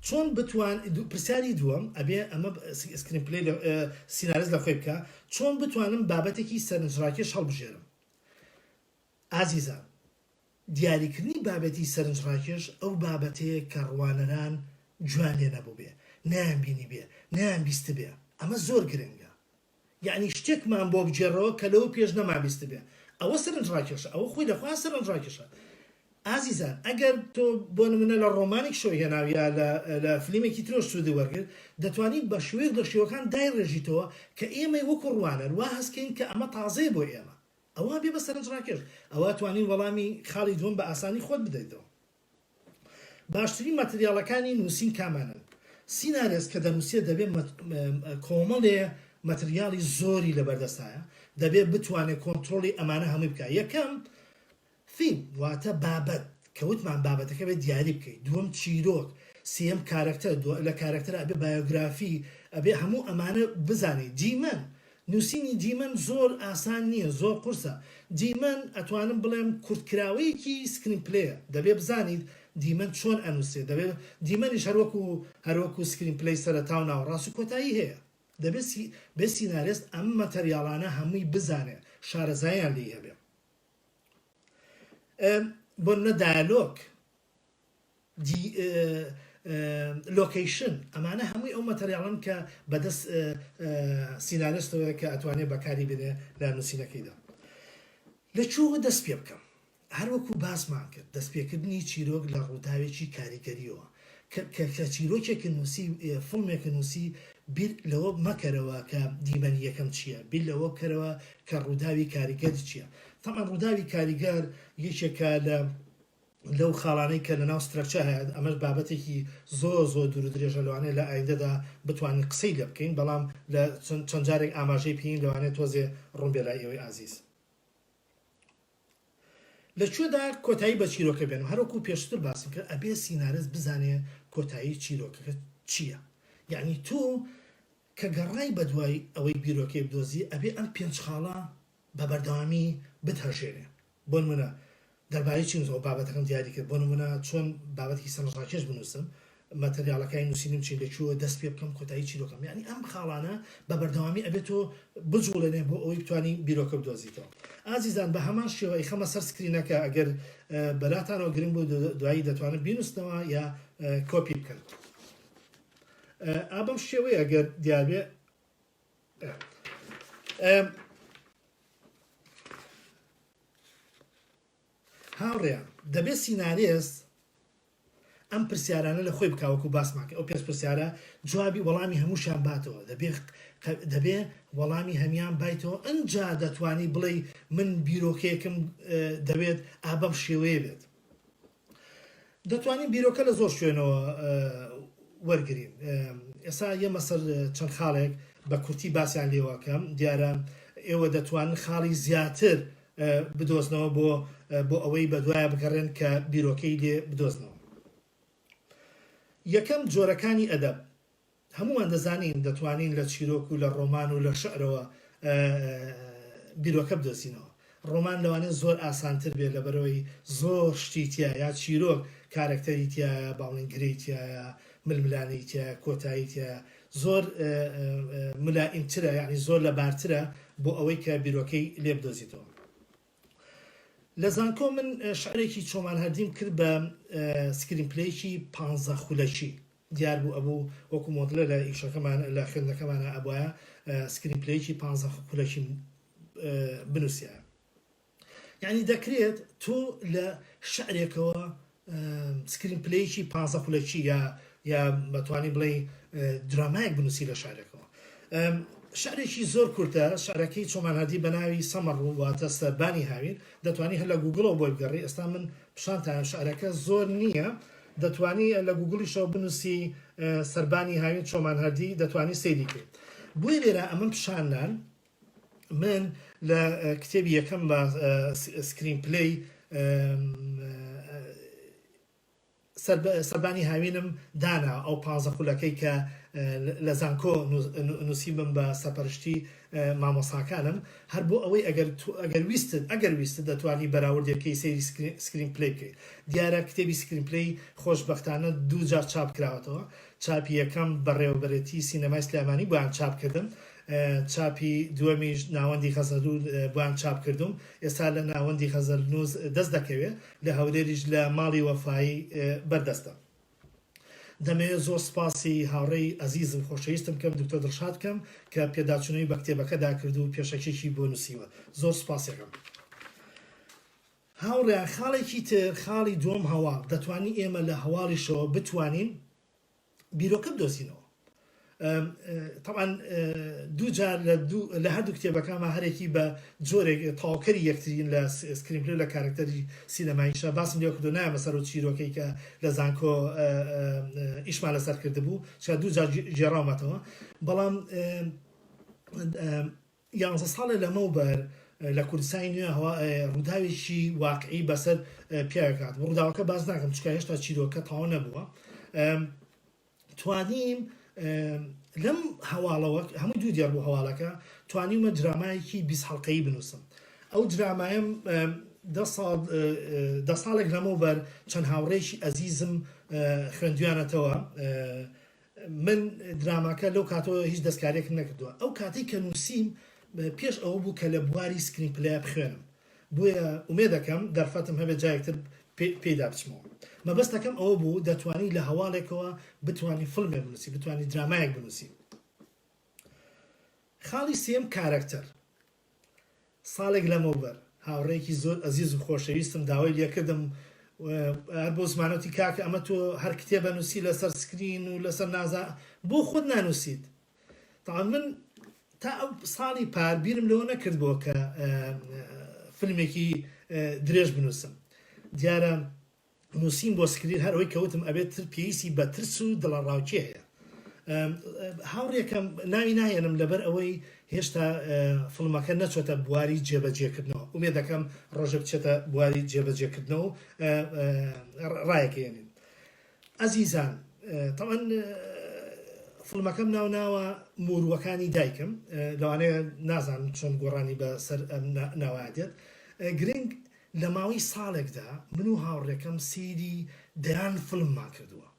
چۆن بتوان پرسیاری دووەم ئەبێ ئەمە سکرین پلەی سینارز لە خۆی بکە چۆن بتوانم بابەتێکی سەرنجڕاکێش هەڵبژێرم ئازیزان دیاریکردنی بابەتی سەرنجڕاکێش ئەو بابەتەیە کە ڕوانەران جوان لێ نەبوو بێ نایانبینی بێ نایانبیست بێ ئەمە زۆر گرنگە یعنی شتێکمان بۆ بجێڕەوە کە لەوە پێش نەمابیست بێ ئەوە سەرنجڕاکێشە ئەوە خۆی لەخوا سەرنجڕاکێشە ئازیزان ئەگەر تۆ بۆ نمونە لە ڕۆمانێک شۆی هێناوی یا لە فلیمێکی ترۆش سوودی وەرگرت دەتوانیت بە شوێک لە شێوەکان دایڕێژیتەوە کە ئێمە وەکو ڕوانەر وا هەستکەین کە ئەمە تازەیە بۆ ئێمە ئەوە بێ بە سەرنجڕاکێش ئەوە توانین وەڵامی خاڵی دووەم بە ئاسانی خۆت بدەیتەوە باشترین مەتریاڵەکانی نووسین کامانن سینارێز کە دەنووسێت دەبێت کۆمەڵێ مەتریاڵی زۆری لەبەردەستایە دەبێت بتوانێت کۆنتترۆلی ئەمانە هەمووی بکە یەکەم فیم واتە بابەت کەوتمان بابەتەکە بێت دیاری بکەیت دووەم چیرۆک سێم کارکتەر لە کارکتەر ئەبێ بایۆگرافی ئەبێ هەموو ئەمانە بزانیت دیمەن نووسینی دیمەن زۆر ئاسان نییە زۆر قورسە دیمەن ئەتوانم بڵێم کورتکراوەیەکی سکرین پلەیە دەبێت بزانیت دیمەن چۆن ئەنووسێ دەبێت دیمەنیش هەروەکو سکرین پلەی سەرەتا و ناوەڕاست و کۆتایی هەیە دەبێت بێ سینارێست ئەم مەتەریاڵانە هەمووی بزانێ شارەزایان لێ هەبێ بۆ نە دایلۆگ لۆکیشن ئەمانە هەمووی ئەو مەتەریاڵن کە بەدەست سینارستەوە کە ئەتوانێت بەکاری بێنێ لە نووسینەکەیدا لە چووە دەست پێ بکەم هەروەکو باسمان کرد دەستپێکردنی چیرۆک لە ڕووداوێکی کاریگەریەوە کە چیرۆکێکە نووسی فڵمێکە نووسی بیر لەوە مەکەرەوە کە دیمەنی یەکەم چییە بیر لەوە بکەرەوە کە ڕووداوی کاریگەر چییە تەمان ڕووداوی کاریگەر یەکێکە لەو خاڵانەی کە لە ناو سترەکچە هەیە ئەمەش بابەتێکی زۆر دوور درێژە لەوانەیە لە ئایندەدا بتوانین قسەی لێ بکەین بەڵام لە چەند جارێک ئاماژەی پێین لەوانێت تۆزێ ڕوون بێ لای ئێوەی ئازیز لەکوێدا کۆتایی بە چیرۆکە بێنم هەروەکو پێشتر باسم کرد ئەبێ سینارست بزانێ کۆتایی چیرۆکەکە چییە یعنی تۆ کە گەڕای بە دوای ئەوەی بیرۆکەی بدۆزی ئەبێ ئەم پێنج خاڵە بە بەردەوامی بتهەژێنێ بۆ نمونە دەربارەی چین زۆر بابەتەکەم دیاری کرد بۆ نمونە چۆن بابەتی سەرنجڕاکێش بنووسم مەتەریاڵەکانی نووسینم چین لەکوێوە دەست پێ بکەم کۆتایی چیرۆکەم یعنی ئەم خاڵانە بە بەردەوامی ئەبێت تۆ بجوڵێنێ بۆ ئەوەی بتوانی بیرۆکە بدۆزیتەوە ئازیزان بە هەمان شێوە خەمە سەر سکرینەکە ئەگەر بەلاتانەوە گرنگ بۆ دوایی دەتوانن بینوستنەوە یا کۆپی بکەن ئابم شێوەیە ئەگەر دیابێ هاوڕێیان دەبێت سینارێست ئەم پرسیارانە لە خۆی بکاوەکو باسماکە ئەو پێش پرسیارە جوابی وەڵامی هەمووشیان باتەوە دەبێ وەڵامی هەمیان بایتەوە ئەنجا دەتوانی بڵێ من بیرۆکەیەکم دەوێت ئابەم شێوەیە بێت دەتوانین بیرۆکە لە زۆر شوێنەوە وەرگین ئێستا یەمە سەر چەند خاڵێک بە کورتی باسییان لێوەکەم دیارە ئێوە دەتوانن خاڵی زیاتر بدۆزنەوە بۆ ئەوەی بەدوایە بگەڕێن کە بیرۆکەی لێ بدۆزنەوە یەکەم جۆرەکانی ئەدەب هەمووان دەزانین دەتوانین لە چیرۆک و لە ڕۆمان و لە شعرەوە بیرۆکە بدۆزینەوە ڕۆمان لەوانێت زۆر ئاسانتر بێت لەبەرەوەی زۆر شتی تایە یا چیرۆک کارکتەری تایە باڵنگری تایە ململانەی تایە کۆتایی تایە زۆر ملائمترە یعنی زۆر لەبارترە بۆ ئەوەی کە بیرۆکەی لێ بدۆزیتەوە لە زانکۆ من شعرێکی چۆمان هەردیم کرد بە سکرین پلەیەکی 15 خولەکی دیار بوو ئەبوو وەکو مۆدلە لە ئیشەکەمان لە خوێندنەکەمانە ئەبووە سکرین پلەیەکی 15 خولەکی بنووسیە یعنی دەکرێت تۆ لە شعرێکەوە سکرین پلەیەکی 15 خولەکی یا بەتوانی بڵێ درامایەک بنووسی لە شعرێکەوە شعرێکی زۆر کورتە شعرەکەی چۆمان هەردی بە ناوی سەمەڕ واتە سەربانی هاوین دەتوانی هەر لە گوگڵەوە بۆی بگەڕی ئێستا من پیشانتان شعرەکە زۆر نییە دەتوانی لە گوگڵیشەوە بنووسی سەربانی هاوین چۆمان هەردی دەتوانی سەیری کرد بۆی لێرە ئەمە پیشاندان من لە کتێبی یەکەم بە سکرین پلەی سەربانی هاوینم دانا ئەو 15 خولەکەی کە لە زانکۆ نووسیبم بە سەرپەرشتی مامۆساکانم هەر بۆ ئەوەی ئەگەر ویستت دەتوانی بەراوردەکەی سەیری سکرین پلی بکەیت. دیارە کتێبی سکرین پلی خۆشبەختانە دوو جار چاپ کراوەتەوە. چاپی یەکەم بەڕێوەبەرەتی سینەمای سلامانی بۆیان چاپ کردم، چاپی دووەمیش ناوەندی خەزەرنووس بۆیان چاپ کردم. ئێستا لە ناوەندی خەزەرنووس دەست دەکەوێت، لە هەولێریش لە ماڵی وەفایی بەردەستە. دەمەوێت زۆر سپاسی هاوڕێی ئەزیزم خۆشەویستم کەم دکتۆر دڵشاد کەم کە پێداچوونەوەی بە کتێبەکەدا کرد و پێشەکێکی بۆ نووسیوە. زۆر سپاسێکم. هاوڕێیان خاڵێکی تر خاڵی دووەم هەواڵ. دەتوانی ئێمە لە هەواڵیشەوە بتوانین بیرۆکە بدۆزینەوە. طبعا دوو جار لە هەردوو کتێبەکانمان هەرێکی بە جۆرێک تاواکەری یەکترین لە سکرینپلێ لە کارکتەری سینەماییشە باسم لێ کردو نایە مەسەر و چیرۆکەی کە لە زانکۆ ئیشمان لەسەر کرده بوو چ دوو جار جێڕامەتەوە. بەڵام 11 ساڵە لەمەوبەر لە کوردستانی نوێ ڕووداوێکی واقعی بەسەر پیاکات. ڕووداوەکە باز ناکەم چکە هێشتا چیرۆکە تاوا نەبووە. توانیم لەم هەواڵەوە هەموو دوو دیار بوو هەواڵەکە توانیمە درامایەکی 20 حەڵقەیی بنووسم. ئەو درامایم 10 ساڵێک لەمەوبەر چەند هاوڕێکی ئەزیزم خوێندویانەتەوە. من دراماکە لەو کاتەوە هیچ دەستکارێکم نەکردووە. ئەو کاتێک کە نووسیم پێش ئەوە بوو کە لە بواری سکرین پلەیە بخوێنم. بۆیە ئومێ دەکەم دەرفەتم هەبێت جایەکتر پێدا بچمەوە. مەبەستەکەم ئەوە بوو دەتوانی لە هەواڵێکەوە بتوانی فڵمێ بنووسی، بتوانی درامایەک بنووسی. خاڵی سێم کارکتەر. ساڵێک لەمەوبەر هاوڕێکی زۆر ئەزیز و خۆشەویستم داوای لێکردم هەر بۆ زمانەتی کاکە ئەمە تۆ هەر کتێبە نووسی لەسەر سکرین و لەسەر نازا بۆ خۆت نانووسیت. تاوان من تا ئەو ساڵی پاربیرم لەوە نەکردبووە کە فیلمێکی درێژ بنووسم. دیارە نووسین بۆ سکرین هەر ئەوەی کەوتم ئەبێت پێویستی بە ترس و دڵەڕاوچی هەیە. هاوڕێکم ناوی نایەنم لەبەر ئەوەی هێشتا فڵمەکە نەچۆتە بواری جێبەجێکردنەوە. ئومێ دەکەم ڕۆژە بچێتە بواری جێبەجێکردنەوە و ڕایەکەێنین. ئەزیزان، تەوەن فڵمەکەم ناوە مورووەکانی دایکم، لەوانەیە نازانم چۆن گۆڕانی بەسەر ناوادێت. گرنگ لە ماوەی ساڵێکدا من و هاوڕێکەم سیری دەیان فڵممان کردووە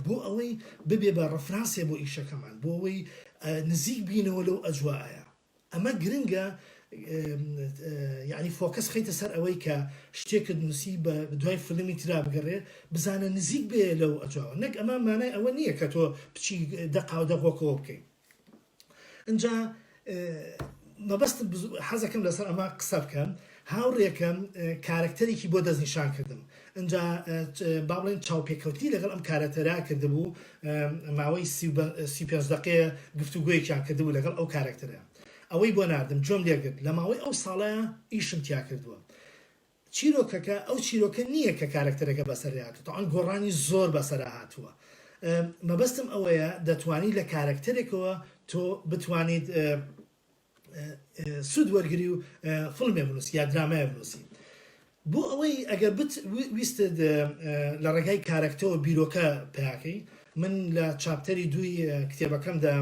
بۆ ئەوەی ببێ بە ڕەفرانسێ بۆ ئیشەکەمان، بۆ ئەوەی نزیک بینەوە لەو ئەجواایە. ئەمە گرنگە یعنی فۆکەس خەیتە سەر ئەوەی کە شتێکت نووسی بە دوای فلمی ترا بگەڕێ بزانە نزیک بێ لەو ئەجواوە. نەک ئەمە مانای ئەوە نییە کە تۆ بچی دەقا و دەغۆکەوە بکەین. اینجا مەبەست حەزەکەم لەسەر ئەمە قسە بکەم. هاوڕێکم کارکتەرێکی بۆ دەستنیشان کردم. اینجا با بڵێن چاوپێکەوتی لەگەڵ ئەم کارکتەرا کردبوو، ماوەی 35 دقیقە گفتوگویەکیان کردبوو لەگەڵ ئەو کارکتەرە. ئەوەی بۆ ناردم جۆم لێگرت لە ماوەی ئەو ساڵەیە ئیشم تیا کردووە. چیرۆکەکە ئەو چیرۆکە نییە کە کارکتەرەکە بەسەرهاتوە، تاوان گۆڕانی زۆر بەسەرا هاتووە. مەبەستم ئەوەیە دەتوانی لە کارکتەرێکەوە تۆ بتوانیت سود وەرگری و فڵمێ بنووسی یا درامایە بنووسی. بۆ ئەوەی ئەگەر ویستت لە ڕێگای کارکتەوە بیرۆکە پیاکەی، من لە چاپتەری دوی کتێبەکەمدا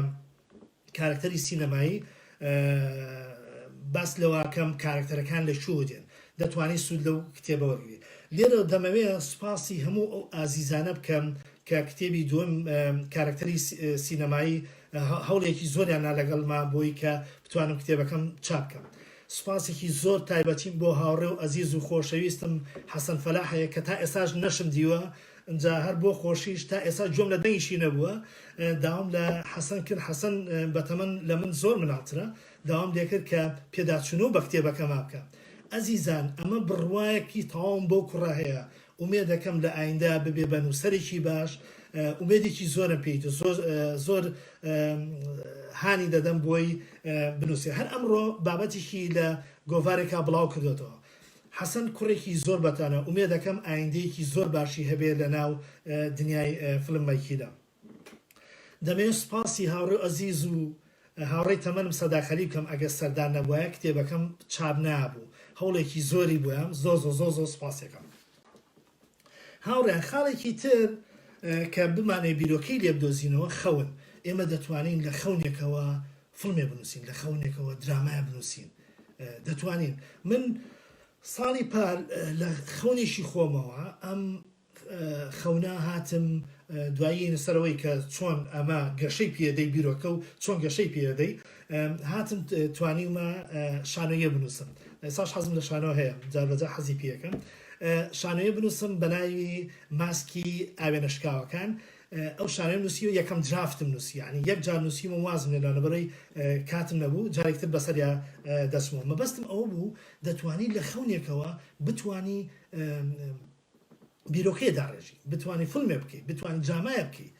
کارکتەری سینەمایی باس لەواکەم کارکتەرەکان لە شو دێن، دەتوانانی سود لەو کتێبە وەرگری. لێرە دەمەوێت سوپاسی هەموو ئەو ئازیزانە بکەم کە کتێبی دووەم کارکتەری سینەمایی هەوڵێکی زۆریاننا لەگەڵما بۆی کە بتوانم کتێبەکەم چاپ بکەم. سوپاسێکی زۆر تایبەتیم بۆ هاوڕێ و ئەزیز و خۆشەویستم حەسەن فەلاحەیە کە تا ئێساش نەشم دیوە، اینجا هەر بۆ خۆشیش تا ئێستا جۆم لە دەنگیشی نەبووە. داوام لە حەسەن کرد، حەسەن بەتەمەن لە من زۆر مناڵترە، داوام لێکرد کە پێداچوونەوە بە کتێبەکەما بکە. ئەزیزان، ئەمە بڕواایەکی تەواوم بۆ کوڕە هەیە. ئومێ دەکەم لە ئایندا ببێ بە نووسەرێکی باش، ئومێدێکی زۆرم پێیتە، زۆر هانی دەدەم بۆی بنووسێ. هەر ئەمڕۆ بابەتێکی لە گۆڤارێکا بڵاو کردوێتەوە. حەسەن کوڕێکی زۆر بەتانە، ئومێ دەکەم ئایندەیەکی زۆر باشی هەبێت لە ناو دنیای فلمێکیدا. دەمەوێت سوپاسی هاوڕێ ئەزیز و هاوڕێی تەمەنم سەداخەلی بکەم ئەگەر سەردان نەبووایە کتێبەکەم چاپ نابوو. هەوڵێکی زۆری بووە، زۆر سوپاسێکم. هاوڕێن خاڵێکی تر کە بمانێ بیرۆکەی لێ بدۆزینەوە خەون ئێمە دەتوانین لە خەونێکەوە فڵمێ بنووسین لە خەونێکەوە درامای بنووسین دەتوانین من ساڵی پار لە خەونێکی خۆمەوە ئەم خەونە هاتم دوایی سەرەوەی کە چۆن ئەمە گەشەی پێدەی بیرۆکە و چۆن گەشەی پێدەی هاتم توانیمە شانۆیە بنووسم ساش حەزم لە شانۆ هەیە جاربەجا حەزی پێەکەم شانۆیە بنووسم بەناوی ماسکی ئاوێنەشکاوەکان ئەو شانۆی نووسیوە یەکەم درافتم نووسی ینی یەک جار نووسیمە وازم لێ لەبەرەی کاتم نەبوو جارێکتر بەسەریا دەسمەوە مەبەستم ئەوە بوو دەتوانی لە خەونێکەوە بتانی بیرۆکەیە داڕێژی بتانی فڵمێ بکەیت بتانی جامایە بکەیت